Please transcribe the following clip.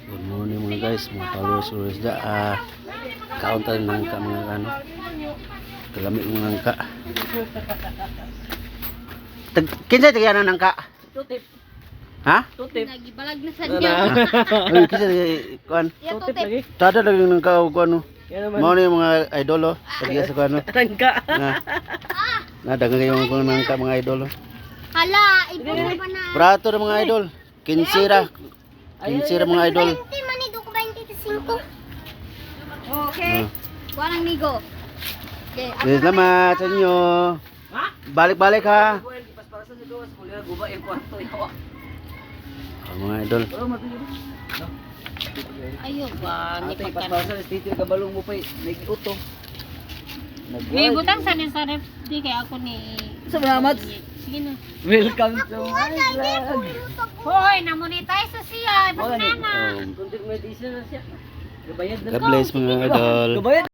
Good morning mga guys, mga followers da. Kaunta ng ka mga ano. Kalami ng nangka. Kinsa tiyan ng nangka? Tutip. Ha? Tutip. Nagibalag na sa niya. Ay kinsa kuan? Tutip lagi. Tada lagi ng nangka og ano. Yan naman. Mao ni mga idol oh. Kaya sa kuan. Tangka. Na dagang yung mga nangka mga idol oh. Hala, ipo na ba na? Brato ng mga idol. Kinsira. Kinsira mga idol. 20 manido ko 25. Okay. Kuha ng nigo. Okay. Salamat sa inyo. Balik-balik ha. Mga idol. Ayo ba, ni Ate, pagkan. paspasan sa titi kabalong mo pa nag-uto. May butang sa sa ref di kay ako ni. Salamat. Sige na. Welcome to my vlog. Hoy, na-monetize sa siya. Basta na. Content monetization na siya. Gabayad na. God bless mga idol. Gabayad.